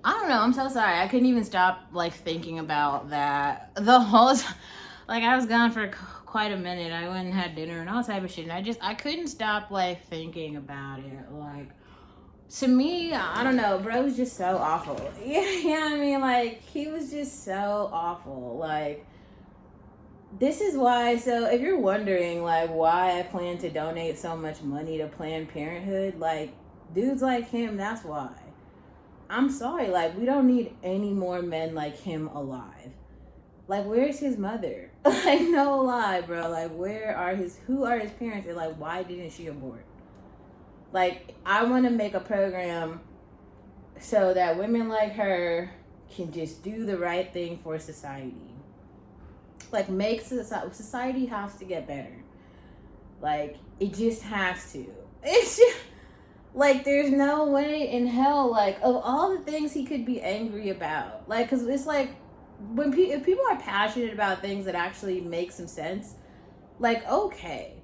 I don't know. I'm so sorry. I couldn't even stop like thinking about that the whole time. Like I was gone for quite a minute. I went and had dinner and all type of shit. And I couldn't stop like thinking about it. Like to me, I don't know. Bro was just so awful. You know what I mean? Like he was just so awful. Like this is why. So if you're wondering like why I plan to donate so much money to Planned Parenthood, like dudes like him, that's why. I'm sorry, like we don't need any more men like him alive. Like where's his mother? Like no lie, bro. Like who are his parents, and like why didn't she abort? Like I want to make a program so that women like her can just do the right thing for society. Like make society has to get better. Like it just has to. It's just like there's no way in hell, like of all the things he could be angry about, like because it's like when if people are passionate about things that actually make some sense, like okay,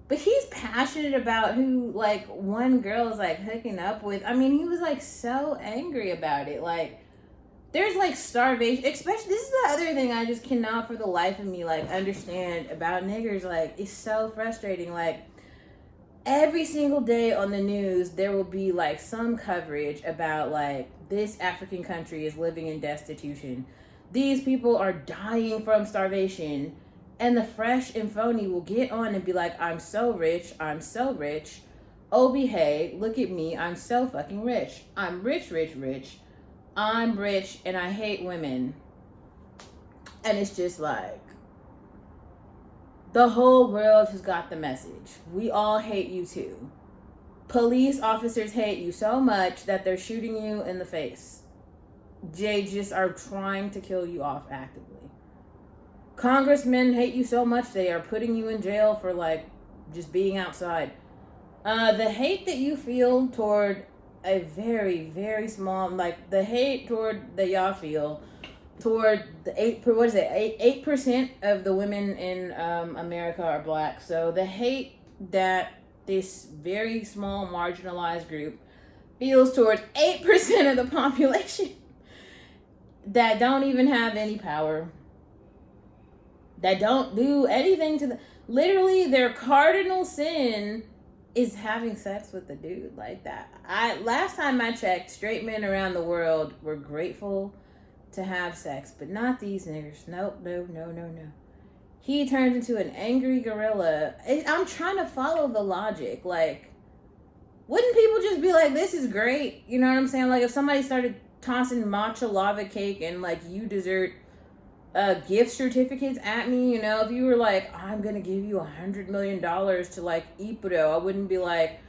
but he's passionate about who like one girl is like hooking up with. I mean, he was like so angry about it. Like there's like starvation, especially this is the other thing I just cannot for the life of me like understand about niggers. Like it's so frustrating. Like every single day on the news there will be like some coverage about like this African country is living in destitution, these people are dying from starvation, and the fresh and phony will get on and be like, I'm so rich, oh hey, look at me, I'm so fucking rich, I'm rich, I'm rich and I hate women. And it's just like the whole world has got the message. We all hate you too. Police officers hate you so much that they're shooting you in the face. They just are trying to kill you off actively. Congressmen hate you so much they are putting you in jail for like just being outside. The hate that you feel toward a very, very small, like the hate toward that y'all feel toward the 8% of the women in America are black. So the hate that this very small marginalized group feels towards 8% of the population that don't even have any power, that don't do anything to the, literally their cardinal sin is having sex with the dude like that. Last time I checked, straight men around the world were grateful to have sex, but not these niggers. Nope, no. He turns into an angry gorilla. I'm trying to follow the logic. Like, wouldn't people just be like, this is great? You know what I'm saying? Like, if somebody started tossing matcha lava cake and, like, you dessert gift certificates at me, you know, if you were like, I'm gonna give you $100 million to, like, Ippudo, I wouldn't be like,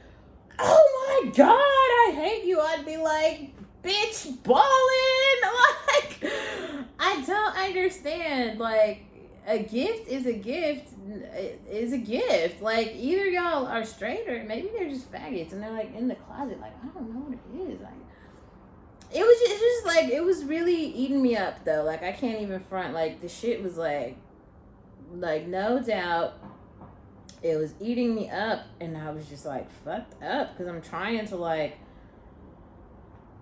oh my god, I hate you. I'd be like, bitch, ballin'. Like, I don't understand. Like, a gift is a gift. Like, either y'all are straight or maybe they're just faggots and they're like in the closet. Like, I don't know what it is. Like, it's just like, it was really eating me up though. Like, I can't even front. Like, the shit was like no doubt it was eating me up, and I was just like fucked up because I'm trying to like,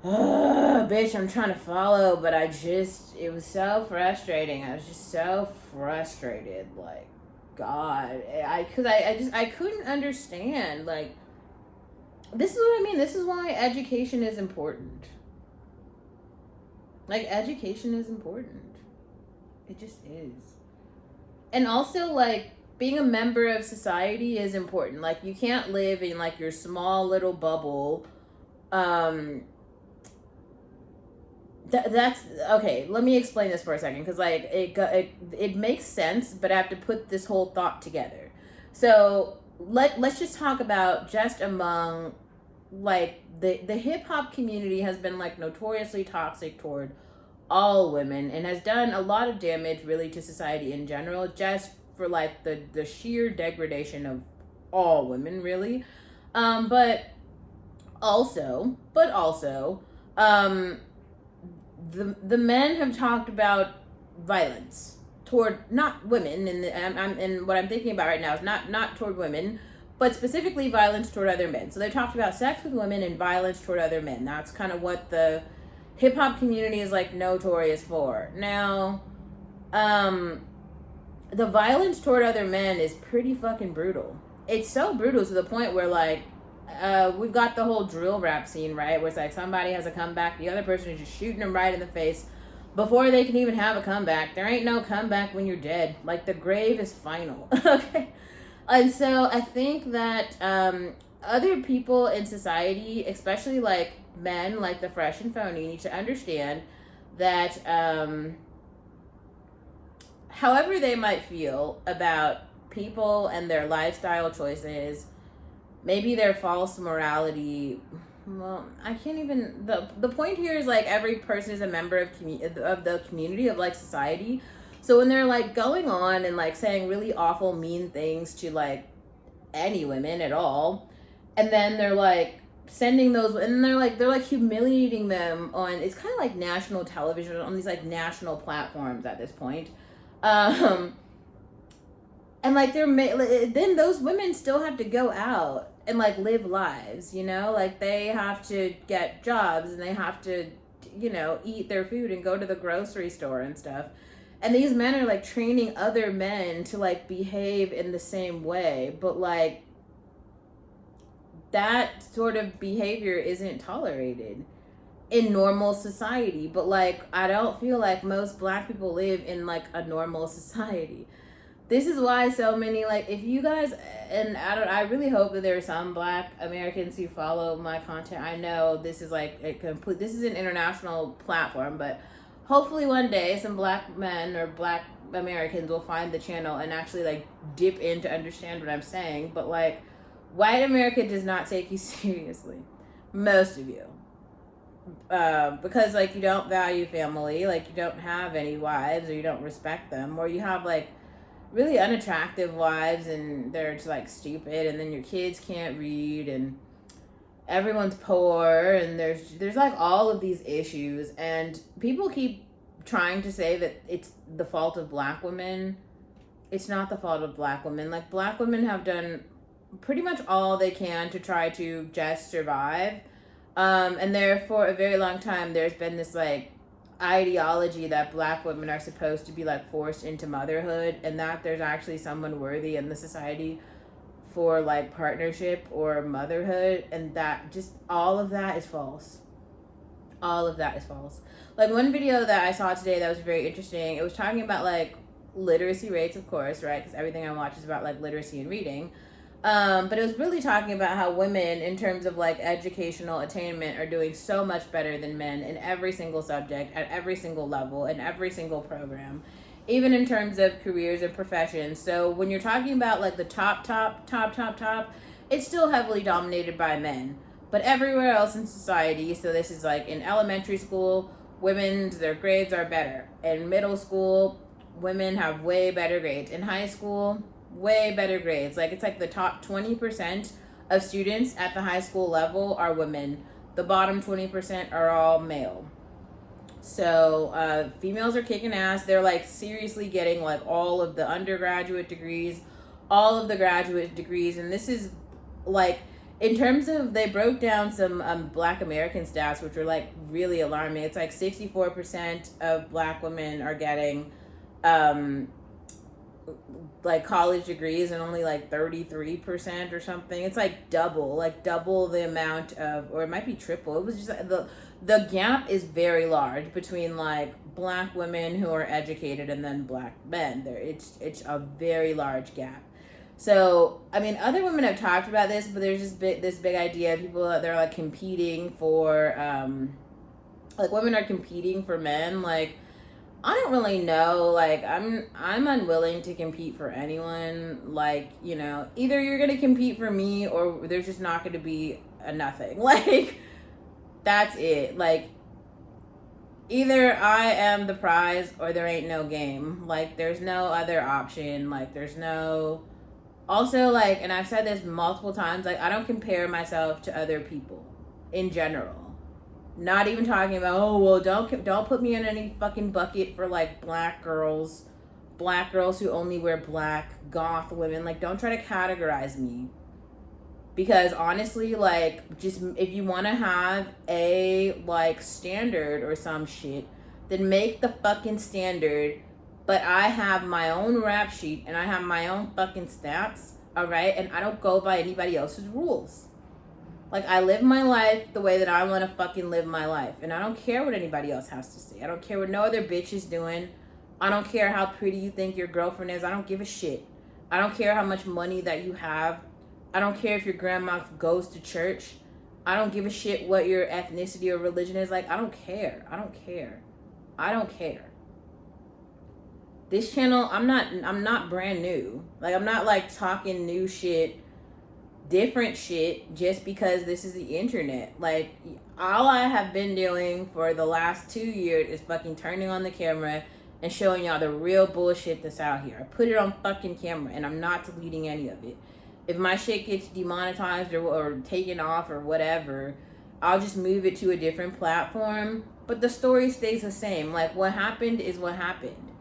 bitch, I'm trying to follow, but it was so frustrating. I was just so frustrated. Like, God, I couldn't understand. Like, this is what I mean. This is why education is important. Like, education is important. It just is. And also, like, being a member of society is important. Like, you can't live in, like, your small little bubble. That's okay. Let me explain this for a second, because like it makes sense, but I have to put this whole thought together. So let's just talk about just among like the hip hop community has been like notoriously toxic toward all women and has done a lot of damage really to society in general, just for like the sheer degradation of all women really. But also the men have talked about violence toward not women, and what I'm thinking about right now is not toward women, but specifically violence toward other men. So they talked about sex with women and violence toward other men. That's kind of what the hip hop community is like notorious for. Now, the violence toward other men is pretty fucking brutal. It's so brutal to the point where like we've got the whole drill rap scene, right? Where it's like somebody has a comeback, the other person is just shooting them right in the face before they can even have a comeback. There ain't no comeback when you're dead. Like the grave is final. Okay. And so I think that other people in society, especially like men like the Fresh and Phony, need to understand that however they might feel about people and their lifestyle choices, maybe their false morality. Well, I can't even. The point here is like every person is a member of the community of like society. So when they're like going on and like saying really awful, mean things to like any women at all, and then they're like sending those, and they're like humiliating them on. It's kind of like national television on these like national platforms at this point. And like then those women still have to go out and like live lives, you know, like they have to get jobs and they have to, you know, eat their food and go to the grocery store and stuff. And these men are like training other men to like behave in the same way, but like that sort of behavior isn't tolerated in normal society. But like I don't feel like most black people live in like a normal society. This is why so many, like, if you guys, and I really hope that there are some black Americans who follow my content. I know this is like this is an international platform, but hopefully one day some black men or black Americans will find the channel and actually like dip in to understand what I'm saying. But like, white America does not take you seriously. Most of you. Because like you don't value family, like you don't have any wives, or you don't respect them, or you have like really unattractive wives and they're just like stupid, and then your kids can't read, and everyone's poor, and there's like all of these issues, and people keep trying to say that it's the fault of black women. It's not the fault of black women. Like black women have done pretty much all they can to try to just survive, and there for a very long time there's been this like ideology that black women are supposed to be like forced into motherhood, and that there's actually someone worthy in the society for like partnership or motherhood, and that just all of that is false. All of that is false. Like one video that I saw today that was very interesting, it was talking about like literacy rates, of course, right? Because everything I watch is about like literacy and reading. But it was really talking about how women, in terms of like educational attainment, are doing so much better than men in every single subject, at every single level, in every single program, even in terms of careers and professions. So when you're talking about like the top, it's still heavily dominated by men. But everywhere else in society, so this is like in elementary school, their grades are better. In middle school, women have way better grades. In high school, way better grades. Like it's like the top 20% of students at the high school level are women. The bottom 20% are all male. So females are kicking ass. They're like seriously getting like all of the undergraduate degrees, all of the graduate degrees. And this is like, in terms of, they broke down some black American stats, which were like really alarming. It's like 64% of black women are getting like college degrees, and only like 33% or something. It's like double the amount of, or it might be triple. It was just the gap is very large between like black women who are educated and then black men. It's a very large gap. So I mean, other women have talked about this, but there's just this big idea of people that they're like competing for like women are competing for men. Like I don't really know. Like I'm unwilling to compete for anyone. Like, you know, either you're gonna compete for me or there's just not gonna be a nothing. Like that's it. Like either I am the prize or there ain't no game. Like there's no other option. Like there's no, also like, and I've said this multiple times, like I don't compare myself to other people in general. Not even talking about, oh, well, don't put me in any fucking bucket for like black girls who only wear black, goth women. Like, don't try to categorize me. Because honestly, like, just if you want to have a, like, standard or some shit, then make the fucking standard. But I have my own rap sheet and I have my own fucking stats, all right? And I don't go by anybody else's rules. Like, I live my life the way that I want to fucking live my life. And I don't care what anybody else has to say. I don't care what no other bitch is doing. I don't care how pretty you think your girlfriend is. I don't give a shit. I don't care how much money that you have. I don't care if your grandma goes to church. I don't give a shit what your ethnicity or religion is. Like, I don't care. I don't care. I don't care. This channel, I'm not brand new. Like, I'm not like talking new shit, different shit just because this is the internet. Like, all I have been doing for the last 2 years is fucking turning on the camera and showing y'all the real bullshit that's out here. I put it on fucking camera and I'm not deleting any of it. If my shit gets demonetized or taken off or whatever, I'll just move it to a different platform. But the story stays the same. Like, what happened is what happened.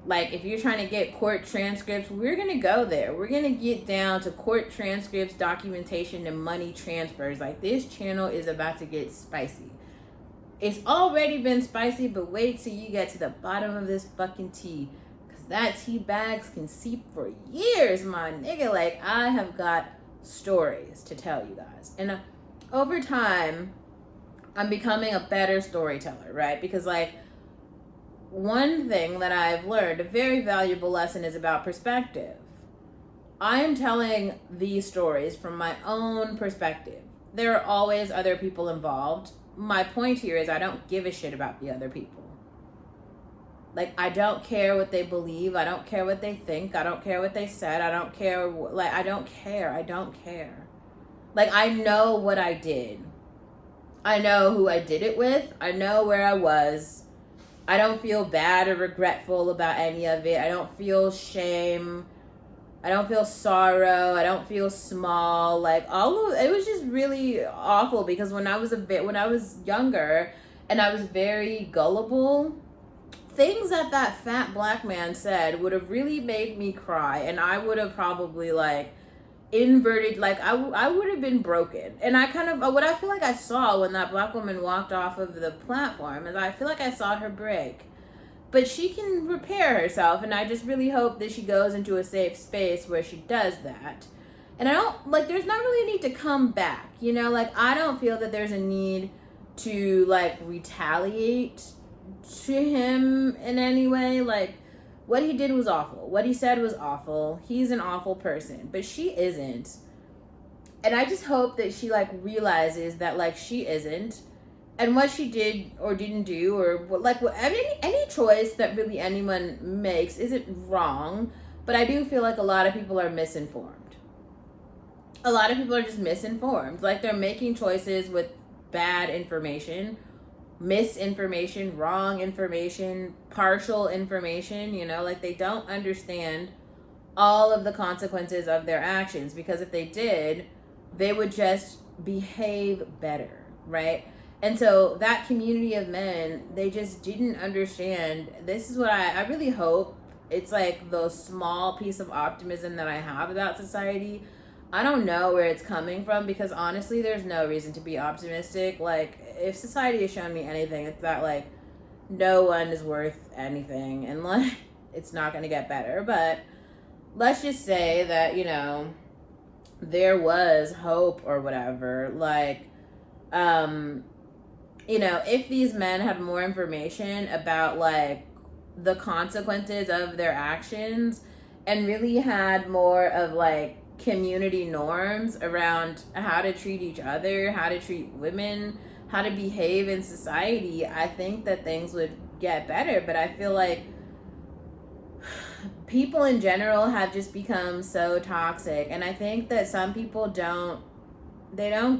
Like, if you're trying to get court transcripts, we're going to go there. We're going to get down to court transcripts, documentation, and money transfers. Like, this channel is about to get spicy. It's already been spicy, but wait till you get to the bottom of this fucking tea. That tea bags can seep for years, my nigga. Like, I have got stories to tell you guys. And over time, I'm becoming a better storyteller, right? Because, like, one thing that I've learned, a very valuable lesson, is about perspective. I am telling these stories from my own perspective. There are always other people involved. My point here is I don't give a shit about the other people. Like, I don't care what they believe. I don't care what they think. I don't care what they said. I don't care. Like, I don't care. I don't care. Like, I know what I did. I know who I did it with. I know where I was. I don't feel bad or regretful about any of it. I don't feel shame. I don't feel sorrow. I don't feel small. Like, all of it was just really awful because when I was younger and I was very gullible, things that fat black man said would have really made me cry, and I would have probably, like, inverted, like, I would have been broken. And I kind of, what I feel like I saw when that black woman walked off of the platform is I feel like I saw her break. But she can repair herself, and I just really hope that she goes into a safe space where she does that. And I don't, like, there's not really a need to come back, you know? Like, I don't feel that there's a need to, like, retaliate to him in any way. Like, what he did was awful. What he said was awful. He's an awful person, but she isn't. And I just hope that she, like, realizes that, like, she isn't. And what she did or didn't do, or like, any choice that really anyone makes isn't wrong. But I do feel like a lot of people are misinformed. A lot of people are just misinformed. Like, they're making choices with bad information, misinformation, wrong information, partial information, you know, like, they don't understand all of the consequences of their actions, because if they did, they would just behave better, right? And so that community of men, they just didn't understand. This is what I really hope. It's like the small piece of optimism that I have about society. I don't know where it's coming from, because honestly, there's no reason to be optimistic. Like, if society has shown me anything, it's that, like, no one is worth anything, and, like, it's not going to get better. But let's just say that, you know, there was hope or whatever. Like, you know, if these men had more information about, like, the consequences of their actions, and really had more of, like, community norms around how to treat each other, how to treat women, how to behave in society, I think that things would get better. But I feel like people in general have just become so toxic, and I think that some people don't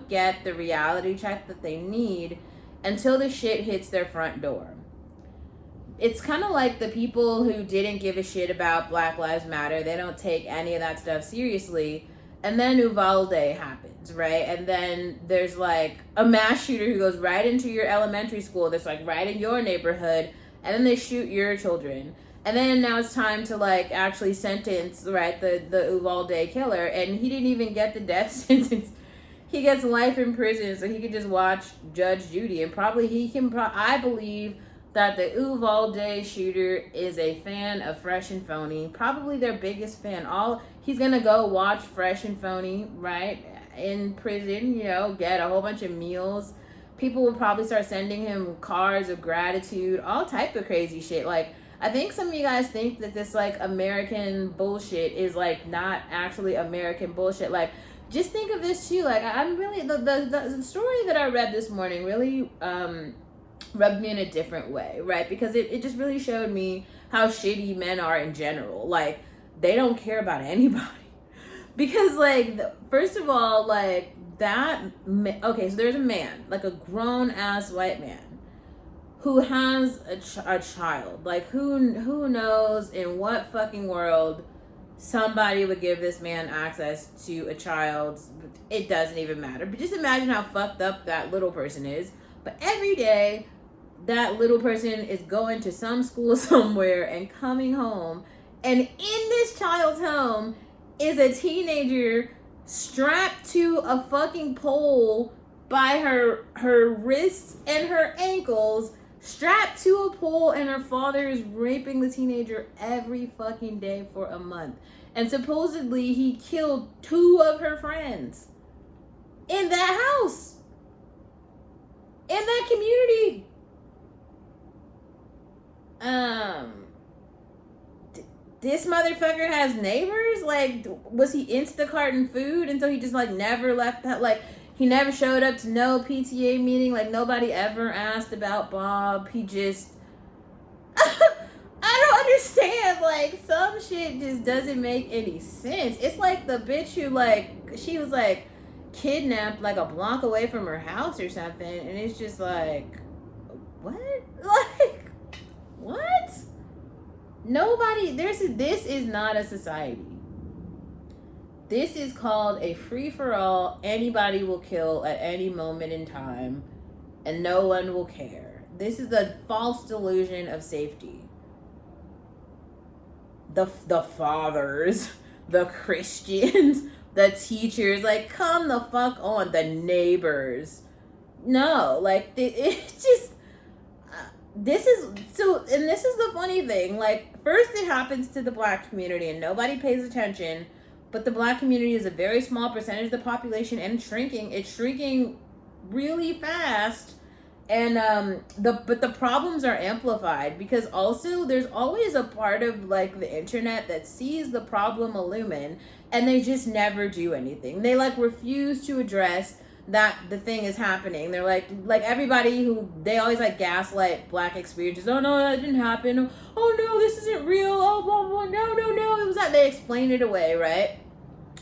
get the reality check that they need until the shit hits their front door. It's kind of like the people who didn't give a shit about Black Lives Matter. They don't take any of that stuff seriously. And then Uvalde happens, right? And then there's, like, a mass shooter who goes right into your elementary school that's, like, right in your neighborhood. And then they shoot your children. And then now it's time to like actually sentence, right, the Uvalde killer, and he didn't even get the death sentence. He gets life in prison, so he could just watch Judge Judy, and probably he can. I believe that the Uvalde shooter is a fan of Fresh and Phony, probably their biggest fan. He's gonna go watch Fresh and Phony, right, in prison. Get a whole bunch of meals. People will probably start sending him cards of gratitude, all type of crazy shit. Like, I think some of you guys think that this like American bullshit is like not actually American bullshit. Like, just think of this too. Like, I'm really the story that I read this morning really rubbed me in a different way, right? Because it just really showed me how shitty men are in general. Like, they don't care about anybody. Because like, first of all, like okay, so there's a man, like a grown ass white man, who has a child. Like, who knows in what fucking world somebody would give this man access to a child. It doesn't even matter. But just imagine how fucked up that little person is. But every day, that little person is going to some school somewhere and coming home. And in this child's home is a teenager strapped to a fucking pole by her wrists and her ankles, strapped to a pole, and her father is raping the teenager every fucking day for a month. And supposedly he killed 2 of her friends in that house, in that community. This motherfucker has neighbors. Like, was he Instacarting food until he just like never left that? Like, he never showed up to no PTA meeting. Like, nobody ever asked about Bob. He just I don't understand. Like, some shit just doesn't make any sense. It's like the bitch who like, she was like kidnapped like a block away from her house or something, and it's just like, what? Like, what? Nobody, this is not a society. This is called a free-for-all. Anybody will kill at any moment in time, and no one will care. This is a false delusion of safety. The fathers, the Christians, the teachers, like, come the fuck on. The neighbors. No, like, it's just... This is the funny thing. Like, first it happens to the black community and nobody pays attention, but the black community is a very small percentage of the population and shrinking. It's shrinking really fast, and the problems are amplified because also there's always a part of like the internet that sees the problem illumin and they just never do anything. They like refuse to address that the thing is happening. They're like everybody who, they always like gaslight black experiences. Oh no, that didn't happen. Oh no, this isn't real. Oh blah blah. No, it was that. They explain it away, right?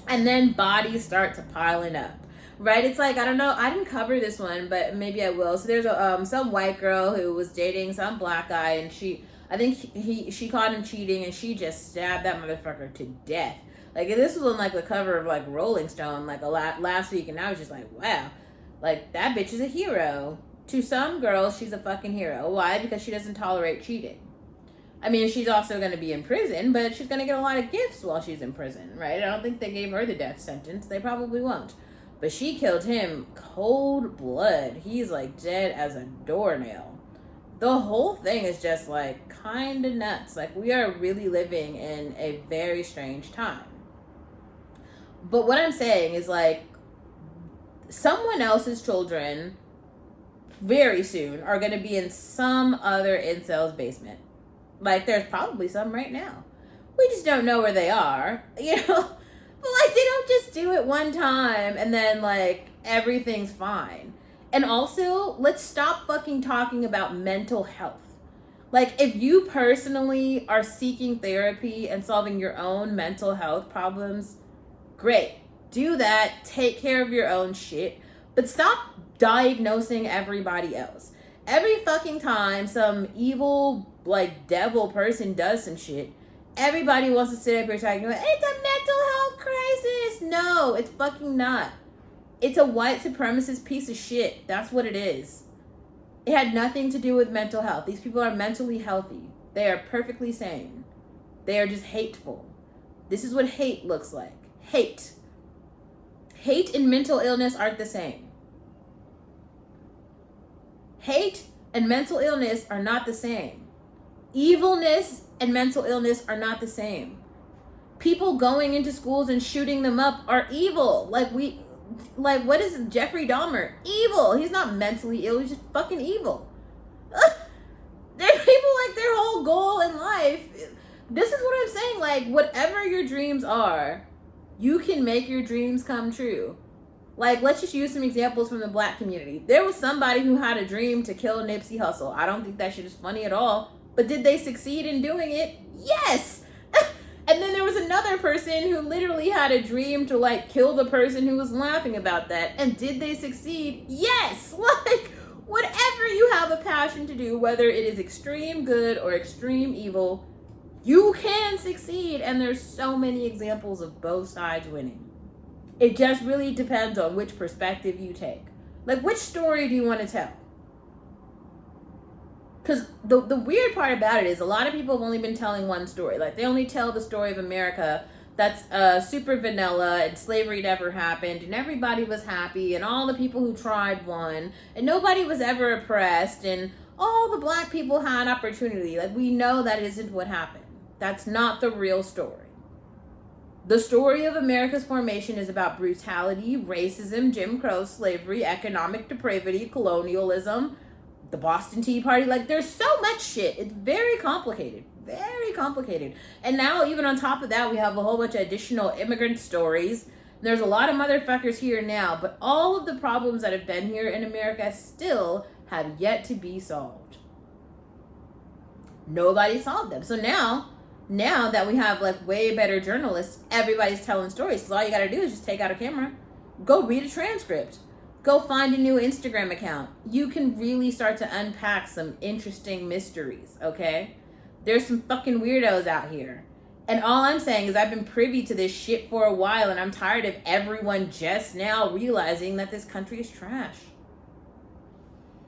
And then bodies start to piling up, right? It's like, I don't know, I didn't cover this one, but maybe I will. So there's a some white girl who was dating some black guy, and she caught him cheating, and she just stabbed that motherfucker to death. Like, this was on, like, the cover of, like, Rolling Stone, like, last week, and I was just like, wow. Like, that bitch is a hero. To some girls, she's a fucking hero. Why? Because she doesn't tolerate cheating. I mean, she's also going to be in prison, but she's going to get a lot of gifts while she's in prison, right? I don't think they gave her the death sentence. They probably won't. But she killed him cold blood. He's, like, dead as a doornail. The whole thing is just, like, kind of nuts. Like, we are really living in a very strange time. But what I'm saying is, like, someone else's children very soon are going to be in some other incel's basement. Like, there's probably some right now. We just don't know where they are, you know? But, like, they don't just do it one time and then, like, everything's fine. And also, let's stop fucking talking about mental health. Like, if you personally are seeking therapy and solving your own mental health problems, great. Do that. Take care of your own shit. But stop diagnosing everybody else. Every fucking time some evil, like, devil person does some shit, everybody wants to sit up here talking about, it's a mental health crisis. No, it's fucking not. It's a white supremacist piece of shit. That's what it is. It had nothing to do with mental health. These people are mentally healthy. They are perfectly sane. They are just hateful. This is what hate looks like. Hate. Hate and mental illness aren't the same. Hate and mental illness are not the same. Evilness and mental illness are not the same. People going into schools and shooting them up are evil. What is it? Jeffrey Dahmer? Evil. He's not mentally ill. He's just fucking evil. There are people like their whole goal in life. This is what I'm saying. Like, whatever your dreams are, you can make your dreams come true. Like, let's just use some examples from the Black community. There was somebody who had a dream to kill Nipsey Hussle. I don't think that shit is funny at all. But did they succeed in doing it? Yes! And then there was another person who literally had a dream to, like, kill the person who was laughing about that. And did they succeed? Yes! Like, whatever you have a passion to do, whether it is extreme good or extreme evil, you can succeed. And there's so many examples of both sides winning. It just really depends on which perspective you take. Like, which story do you want to tell? Because the weird part about it is a lot of people have only been telling one story. Like, they only tell the story of America that's super vanilla and slavery never happened and everybody was happy and all the people who tried won and nobody was ever oppressed and all the Black people had opportunity. Like, we know that isn't what happened. That's not the real story. The story of America's formation is about brutality, racism, Jim Crow, slavery, economic depravity, colonialism, the Boston Tea Party. Like, there's so much shit. It's very complicated. Very complicated. And now, even on top of that, we have a whole bunch of additional immigrant stories. There's a lot of motherfuckers here now, but all of the problems that have been here in America still have yet to be solved. Nobody solved them. So now that we have, like, way better journalists, everybody's telling stories. So all you gotta do is just take out a camera, go read a transcript, go find a new Instagram account. You can really start to unpack some interesting mysteries, okay? There's some fucking weirdos out here. And all I'm saying is I've been privy to this shit for a while, and I'm tired of everyone just now realizing that this country is trash.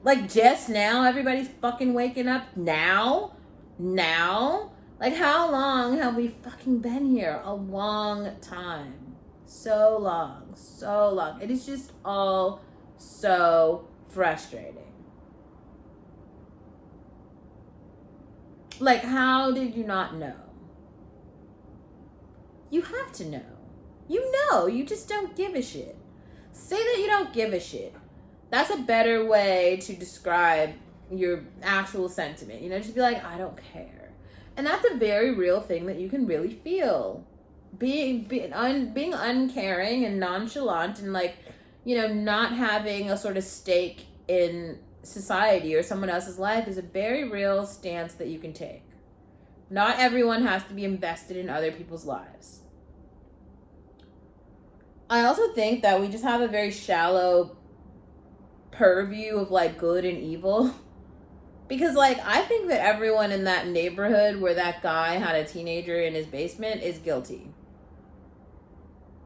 Like, just now, everybody's fucking waking up now? Like, how long have we fucking been here? A long time. So long. It is just all so frustrating. Like, how did you not know? You have to know. You know, you just don't give a shit. Say that you don't give a shit. That's a better way to describe your actual sentiment. You know, just be like, I don't care. And that's a very real thing that you can really feel. Being uncaring and nonchalant and, like, you know, not having a sort of stake in society or someone else's life is a very real stance that you can take. Not everyone has to be invested in other people's lives. I also think that we just have a very shallow purview of, like, good and evil. Because, like, I think that everyone in that neighborhood where that guy had a teenager in his basement is guilty.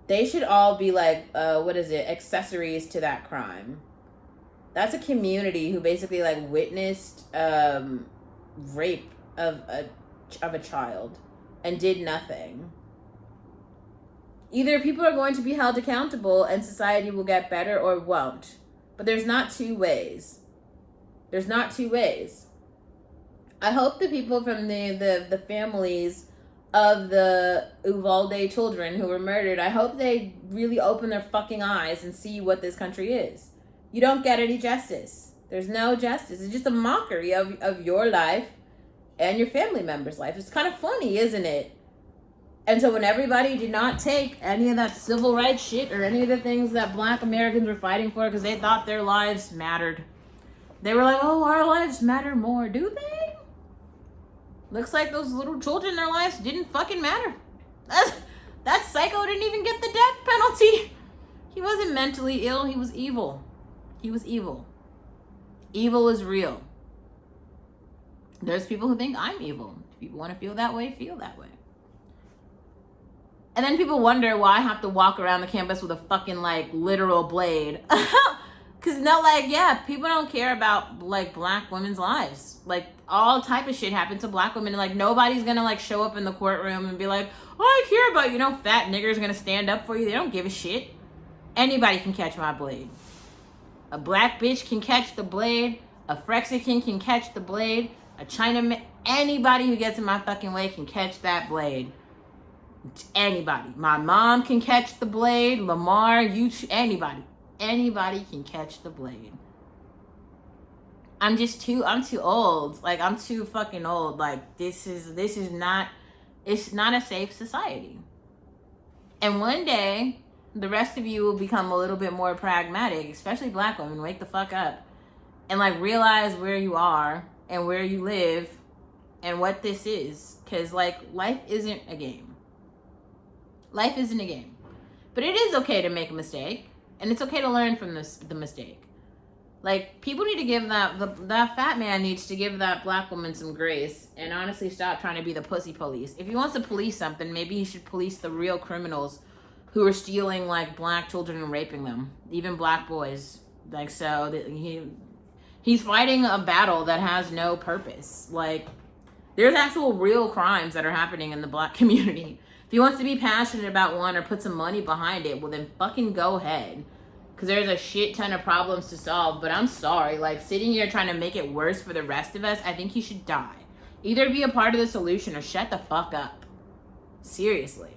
They should all be, like, accessories to that crime. That's a community who basically, like, witnessed rape of a child and did nothing. Either people are going to be held accountable and society will get better or won't. But there's not two ways. There's not two ways. I hope the people from the families of the Uvalde children who were murdered, I hope they really open their fucking eyes and see what this country is. You don't get any justice. There's no justice. It's just a mockery of your life and your family member's life. It's kind of funny, isn't it? And so when everybody did not take any of that civil rights shit or any of the things that Black Americans were fighting for because they thought their lives mattered, they were like, oh, our lives matter more. Do they? Looks like those little children, their lives didn't fucking matter. That psycho didn't even get the death penalty. He wasn't mentally ill. He was evil. He was evil. Evil is real. There's people who think I'm evil. If you want to feel that way, feel that way. And then people wonder why I have to walk around the campus with a fucking, like, literal blade. Cause no, like, yeah, people don't care about like black women's lives. Like all type of shit happened to black women, and like nobody's gonna like show up in the courtroom and be like, "Oh, I care about you." No fat nigger's gonna stand up for you. They don't give a shit. Anybody can catch my blade. A black bitch can catch the blade. A Frexican can catch the blade. A Chinaman, anybody who gets in my fucking way can catch that blade. Anybody. My mom can catch the blade. Lamar, anybody. Anybody can catch the blade. I'm too old. Like, I'm too fucking old. Like, this is not, it's not a safe society. And one day, the rest of you will become a little bit more pragmatic, especially black women. Wake the fuck up. And, like, realize where you are and where you live and what this is. Because, like, life isn't a game. Life isn't a game. But it is okay to make a mistake. And it's okay to learn from the mistake. Like, people need to give that fat man needs to give that black woman some grace and honestly stop trying to be the pussy police. If he wants to police something, maybe he should police the real criminals who are stealing, like, black children and raping them. Even black boys. Like, so he's fighting a battle that has no purpose. Like, there's actual real crimes that are happening in the black community. If he wants to be passionate about one or put some money behind it, well, then fucking go ahead. Because there's a shit ton of problems to solve. But I'm sorry, like, sitting here trying to make it worse for the rest of us, I think he should die. Either be a part of the solution or shut the fuck up. Seriously.